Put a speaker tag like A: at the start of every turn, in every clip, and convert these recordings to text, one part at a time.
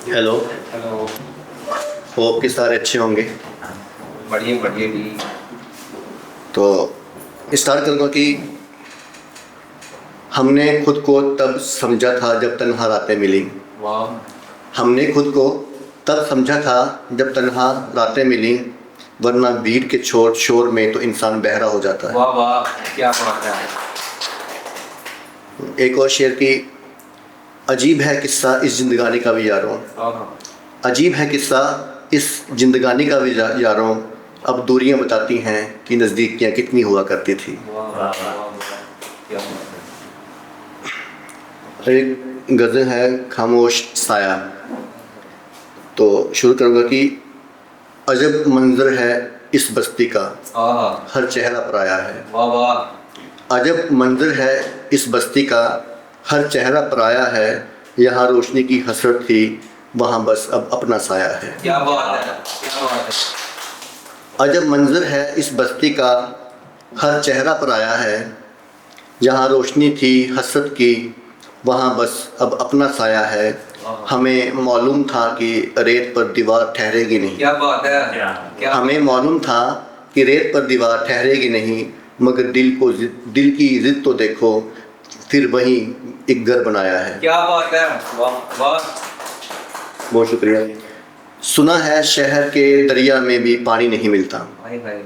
A: Hello.
B: Hello.
A: Hope कि सारे अच्छे होंगे।
B: बढ़िया बढ़िया जी।
A: तो स्टार्ट करूँगा कि हमने खुद को तब समझा था जब तन्हा रातें मिली।
B: वाह।
A: हमने खुद को तब समझा था जब तन्हा रातें मिली, वरना भीड़ के शोर शोर में तो इंसान बहरा हो जाता है।
B: वाह वाह, क्या बात है।
A: एक और शेर की, अजीब है किस्सा इस जिंदगानी का भी यारों,
B: हाँ।
A: अजीब है किस्सा इस जिंदगानी का भी यारों, अब दूरियां बताती हैं कि नज़दीकियां कितनी हुआ करती थी।
B: वाह वाह वाह वाह, क्या बात है।
A: एक गज़ल है खामोश साया। तो शुरू करूँगा कि अजब मंजर है इस बस्ती का,
B: हाँ।
A: हर चेहरा पराया है।
B: वाह वाह।
A: अजब मंजर है इस बस्ती का, हर चेहरा पराया है। यहाँ रोशनी की हसरत थी, वहाँ बस अब अपना साया है।
B: क्या बात है, क्या बात है।
A: अजब मंजर है इस बस्ती का, हर चेहरा पराया है। जहाँ रोशनी थी हसरत की, वहाँ बस अब अपना साया है। हमें मालूम था कि रेत पर दीवार ठहरेगी नहीं।
B: क्या बात है, क्या।
A: हमें मालूम था कि रेत पर दीवार ठहरेगी नहीं, मगर दिल की जिद तो देखो, फिर वहीं एक घर बनाया है।
B: क्या बात है, वाह वाह।
A: बहुत शुक्रिया। सुना है शहर के दरिया में भी पानी नहीं मिलता।
B: भाई भाई।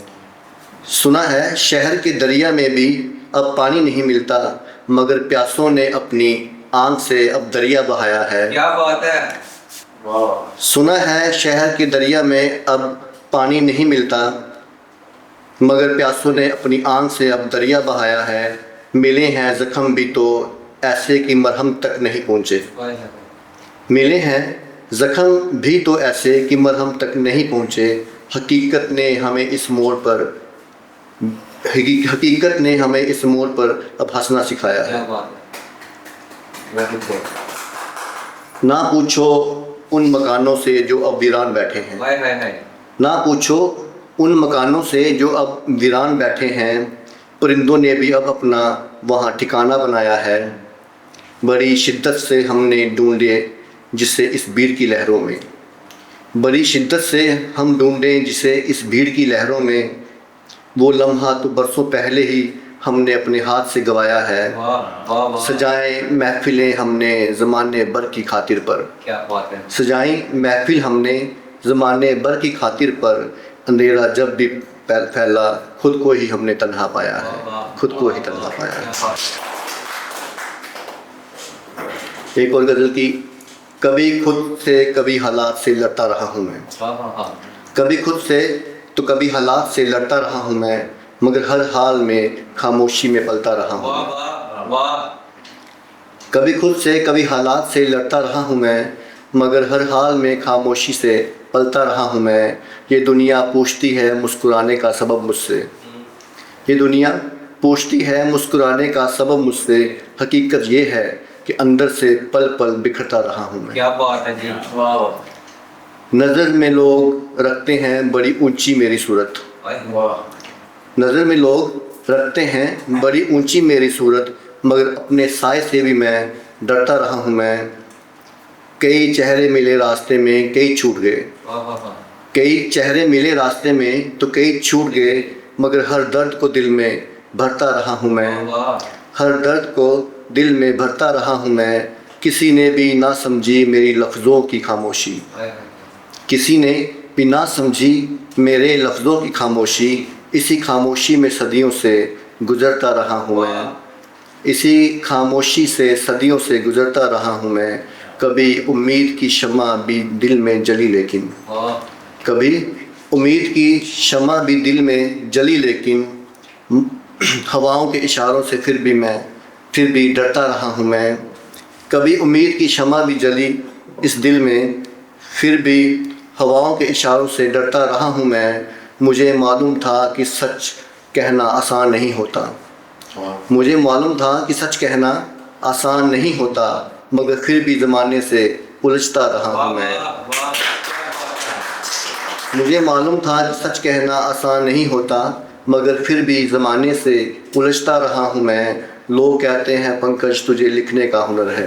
A: सुना है शहर के दरिया में भी अब पानी नहीं मिलता, मगर प्यासों ने अपनी आंख से अब दरिया बहाया है।
B: क्या बात है, वाह।
A: सुना है शहर के दरिया में अब पानी नहीं मिलता, मगर प्यासों ने अपनी आंख से अब दरिया बहाया है। मिले हैं जख्म भी तो ऐसे कि मरहम तक नहीं पहुँचे। मिले हैं जख्म भी तो ऐसे कि मरहम तक नहीं पहुँचे। हकीकत ने हमें इस मोड़ पर हकीकत ने हमें इस मोड़ पर अब हंसना सिखाया है।
B: क्या बात है।
A: ना पूछो उन मकानों से जो अब वीरान बैठे हैं।
B: हाय हाय हाय।
A: ना पूछो उन मकानों से जो अब वीरान बैठे हैं, परिंदों ने भी अब अपना वहाँ ठिकाना बनाया है। बड़ी शिद्दत से हमने ढूंढे जिसे इस भीड़ की लहरों में, बड़ी शिद्दत से हम ढूंढे जिसे इस भीड़ की लहरों में। वो लम्हा तो बरसों पहले ही हमने अपने हाथ से गवाया है।
B: वाह वाह वाह।
A: सजाए महफिलें हमने ज़माने भर की खातिर पर,
B: क्या बात है।
A: सजाई महफिल हमने ज़माने भर की खातिर पर। अंधेरा जब भी फैला खुद को ही हमने तन्हा पाया है, खुद को ही तन्हा पाया है। एक और गज़ल की, कभी खुद से कभी हालात से लड़ता रहा हूँ मैं। कभी खुद से तो कभी हालात से लड़ता रहा हूँ मैं, मगर हर हाल में खामोशी में पलता रहा हूँ। कभी खुद से कभी हालात से लड़ता रहा हूँ मैं, मगर हर हाल में खामोशी से पलता रहा हूँ मैं। ये दुनिया पूछती है मुस्कुराने का सबब मुझसे, ये दुनिया पूछती है मुस्कुराने का सबब मुझसे। हकीकत ये है कि अंदर से पल पल बिखरता रहा हूँ मैं।
B: क्या बात है जी, वाह।
A: नज़र में लोग रखते हैं बड़ी ऊंची मेरी सूरत, नज़र में लोग रखते हैं बड़ी ऊंची मेरी सूरत, मगर अपने साए से भी मैं डरता रहा हूँ मैं। कई चेहरे मिले रास्ते में कई छूट गए, कई चेहरे मिले रास्ते में तो कई छूट गए, मगर हर दर्द को दिल में भरता रहा हूँ मैं। हर दर्द को दिल में भरता रहा हूँ मैं। किसी ने भी ना समझी मेरी लफ्ज़ों की खामोशी, किसी ने भी ना समझी मेरे लफ्ज़ों की खामोशी। इसी खामोशी में सदियों से गुज़रता रहा हूँ मैं, इसी खामोशी से सदियों से गुज़रता रहा हूँ मैं। कभी उम्मीद की शम्मा भी दिल में जली लेकिन, कभी उम्मीद की शम्मा भी दिल में जली लेकिन, हवाओं के इशारों से फिर भी डरता रहा हूँ मैं। कभी उम्मीद की शम्मा भी जली इस दिल में, फिर भी हवाओं के इशारों से डरता रहा हूँ मैं। मुझे मालूम था कि सच कहना आसान नहीं होता, मुझे मालूम था कि सच कहना आसान नहीं होता, मगर फिर भी ज़माने से उलझता रहा हूँ मैं। मुझे मालूम था कि सच कहना आसान नहीं होता, मगर फिर भी ज़माने से उलझता रहा हूँ मैं। लोग कहते हैं पंकज तुझे लिखने का हुनर है,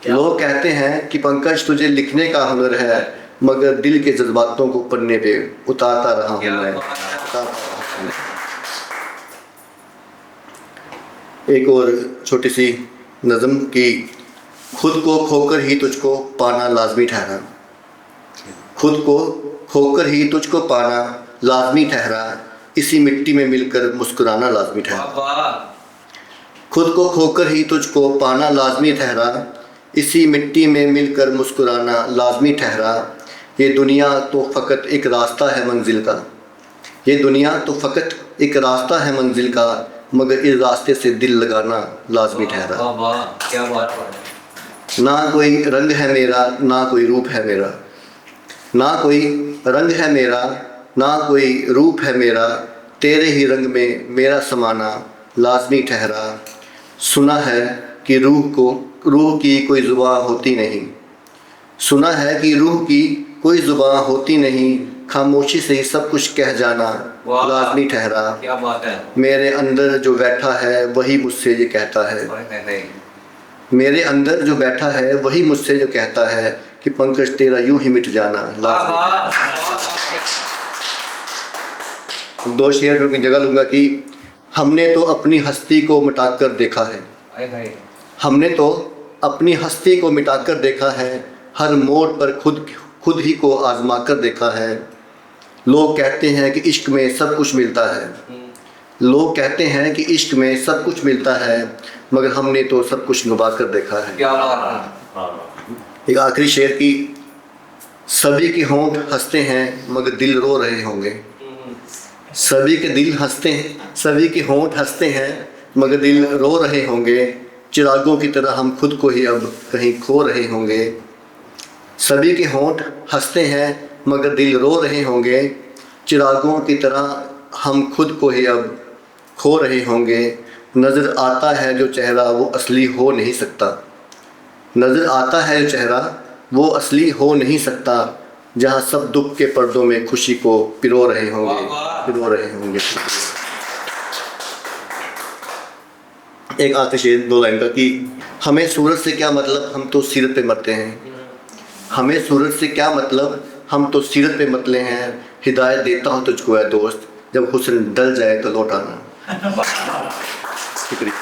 A: लोग कहते हैं कि पंकज तुझे लिखने का हुनर है, मगर दिल के जज्बातों को पन्ने पे उतारता रहा हूँ मैं। एक और छोटी सी नज़म की, खुद को खोकर ही तुझको पाना लाजमी ठहरा, खुद को खोकर ही तुझको पाना लाजमी ठहरा, इसी मिट्टी में मिलकर मुस्कुराना लाजमी ठहरा। खुद को खोकर ही तुझको पाना लाजमी ठहरा, इसी मिट्टी में मिलकर मुस्कुराना लाजमी ठहरा। ये दुनिया तो फ़कत एक रास्ता है मंजिल का, ये दुनिया तो फ़कत एक रास्ता है मंजिल का, मगर इस रास्ते से दिल लगाना लाजमी ठहरा।
B: क्या बात है।
A: ना कोई रंग है मेरा, ना कोई रूप है मेरा, ना कोई रंग है मेरा, ना कोई रूप है मेरा, तेरे ही रंग में मेरा समाना लाजमी ठहरा। सुना है कि रूह की कोई ज़ुबान होती नहीं, सुना है कि रूह की कोई ज़ुबान होती नहीं, खामोशी से ही सब कुछ कह जाना लाजमी ठहरा।
B: क्या बात है।
A: मेरे अंदर जो बैठा है वही मुझसे ये कहता है, मेरे अंदर जो बैठा है वही मुझसे जो कहता है कि पंकज तेरा यूं ही मिट जाना लाजमी। दो शेर की जगह लूँगा कि हमने तो अपनी हस्ती को मिटाकर देखा है, हमने तो अपनी हस्ती को मिटाकर देखा है, हर मोड़ पर खुद ही को आजमा कर देखा है। लोग कहते हैं कि इश्क में सब कुछ मिलता है, लोग कहते हैं कि इश्क में सब कुछ मिलता है, मगर हमने तो सब कुछ नुबा कर देखा है। एक आखिरी शेर की, सभी के होंठ हंसते हैं मगर दिल रो रहे होंगे, सभी के दिल हंसते हैं, सभी के होंठ हंसते हैं मगर दिल रो रहे होंगे, चिरागों की तरह हम खुद को ही अब कहीं खो रहे होंगे। सभी के होंठ हंसते हैं मगर दिल रो रहे होंगे, चिरागों की तरह हम खुद को ही अब खो रहे होंगे। नज़र आता है जो चेहरा वो असली हो नहीं सकता, नज़र आता है जो चेहरा वो असली हो नहीं सकता, जहाँ सब दुख के पर्दों में खुशी को पिरो रहे होंगे, पिरो रहे होंगे। एक आखिरी शेर दो लाइन का कि हमें सूरज से क्या मतलब, हम तो सीरत पे मरते हैं, हमें सूरज से क्या मतलब, हम तो सीरत पे मतले हैं, हिदायत देता हूँ तुझको है दोस्त, जब हुस्न डल जाए तो लौट आना। शुक्रिया।